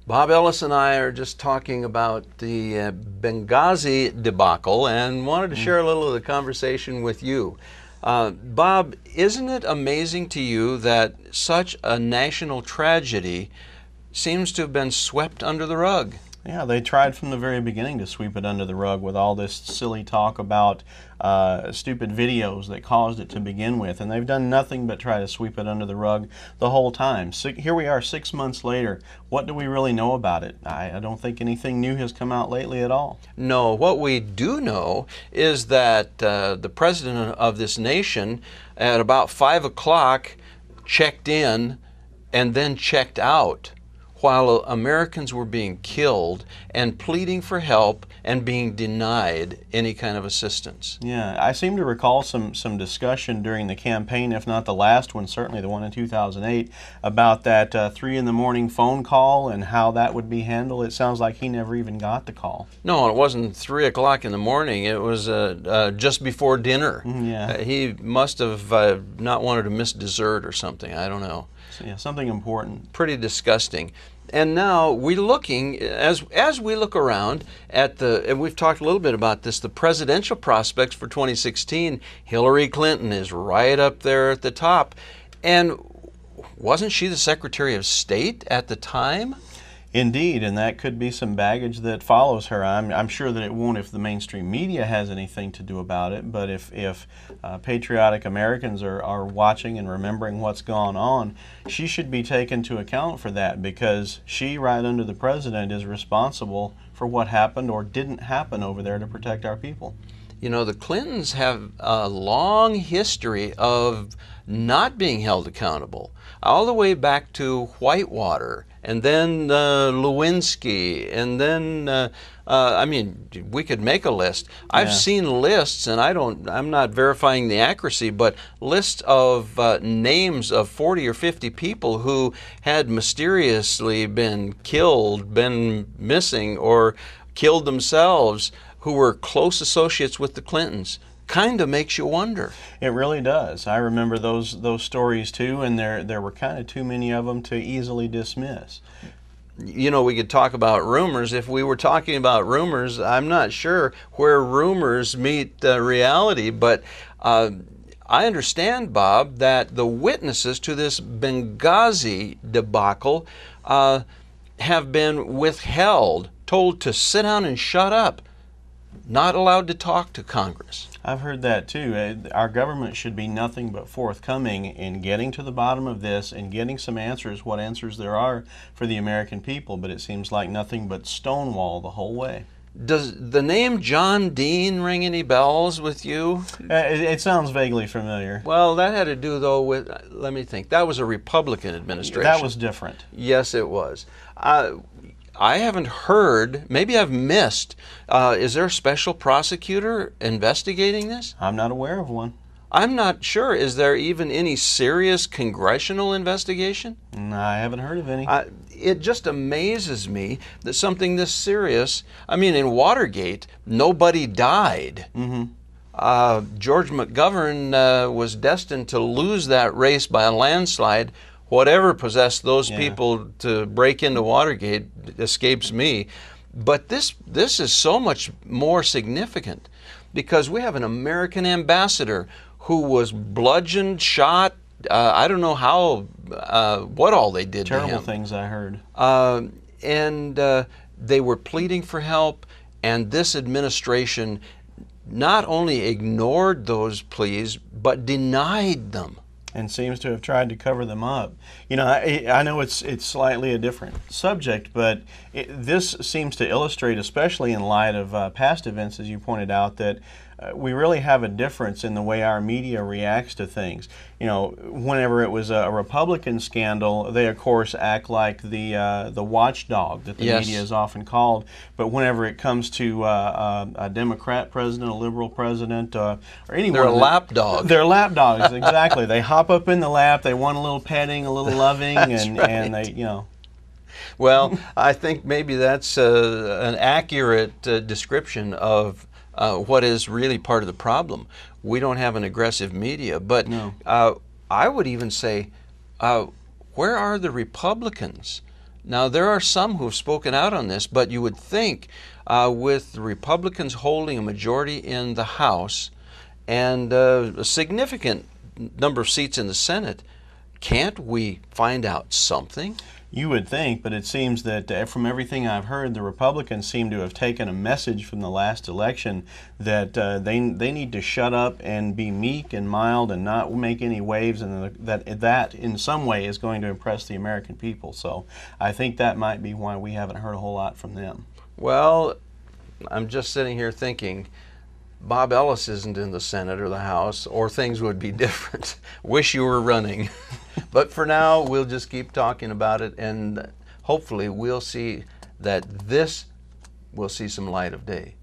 Bob Ellis and I are just talking about the Benghazi debacle and wanted to share a little of the conversation with you. Bob, isn't it amazing to you that such a national tragedy seems to have been swept under the rug? Yeah, they tried from the very beginning to sweep it under the rug with all this silly talk about stupid videos that caused it to begin with, and they've done nothing but try to sweep it under the rug the whole time. So here we are 6 months later. What do we really know about it? I don't think anything new has come out lately at all. No, what we do know is that the president of this nation at about 5 o'clock checked in and then checked out, while Americans were being killed and pleading for help and being denied any kind of assistance. Yeah, I seem to recall some discussion during the campaign, if not the last one, certainly the one in 2008, about that 3 in the morning phone call and how that would be handled. It sounds like he never even got the call. No, it wasn't 3 o'clock in the morning. It was just before dinner. Yeah. He must have not wanted to miss dessert or something. I don't know. So, yeah, something important. Pretty disgusting. And now we're looking, as we look around at and we've talked a little bit about this, the presidential prospects for 2016, Hillary Clinton is right up there at the top. And wasn't she the Secretary of State at the time? Indeed, and that could be some baggage that follows her. I'm sure that it won't if the mainstream media has anything to do about it, but if patriotic Americans are watching and remembering what's gone on, she should be taken to account for that, because she, right under the president, is responsible for what happened or didn't happen over there to protect our people. You know, the Clintons have a long history of not being held accountable, all the way back to Whitewater, and then Lewinsky, and then I mean, we could make a list. I've seen lists, and I'm not verifying the accuracy, but lists of names of 40 or 50 people who had mysteriously been killed, been missing, or killed themselves, who were close associates with the Clintons. Kind of makes you wonder. It really does. I remember those stories too, and there were kind of too many of them to easily dismiss. You know, we could talk about rumors. If we were talking about rumors, I'm not sure where rumors meet reality, but I understand, Bob, that the witnesses to this Benghazi debacle have been withheld, told to sit down and shut up, not allowed to talk to Congress. I've heard that too. Our government should be nothing but forthcoming in getting to the bottom of this and getting some answers, what answers there are for the American people, but it seems like nothing but stonewall the whole way. Does the name John Dean ring any bells with you? It sounds vaguely familiar. Well, that had to do, though, with, let me think, that was a Republican administration. That was different. Yes, it was. I haven't heard, maybe I've missed, is there a special prosecutor investigating this? I'm not aware of one. I'm not sure. Is there even any serious congressional investigation? No, I haven't heard of any. It just amazes me that something this serious, I mean, in Watergate, nobody died. George McGovern was destined to lose that race by a landslide. Whatever possessed those people to break into Watergate escapes me. But this is so much more significant, because we have an American ambassador who was bludgeoned, shot, I don't know how, what all they did to him. Terrible things, I heard. And they were pleading for help, and this administration not only ignored those pleas, but denied them. And seems to have tried to cover them up. You know, I know it's slightly a different subject, but this seems to illustrate, especially in light of past events, as you pointed out, that we really have a difference in the way our media reacts to things. You know, whenever it was a Republican scandal, they of course act like the watchdog that the media is often called. But whenever it comes to a Democrat president, a liberal president, or anyone, they're a lapdog. They're lapdogs, exactly. They hop up in the lap. They want a little petting, a little loving, and they, you know. Well, I think maybe that's an accurate description of what is really part of the problem. We don't have an aggressive media, but I would even say, where are the Republicans Now, there are some who have spoken out on this, but you would think with the Republicans holding a majority in the House and a significant number of seats in the Senate, can't we find out something? You would think, but it seems that from everything I've heard, the Republicans seem to have taken a message from the last election that they need to shut up and be meek and mild and not make any waves, and that in some way is going to impress the American people. So I think that might be why we haven't heard a whole lot from them. Well, I'm just sitting here thinking, Bob Ellis isn't in the Senate or the House, or things would be different. Wish you were running. But for now, we'll just keep talking about it, and hopefully we'll see that this will see some light of day.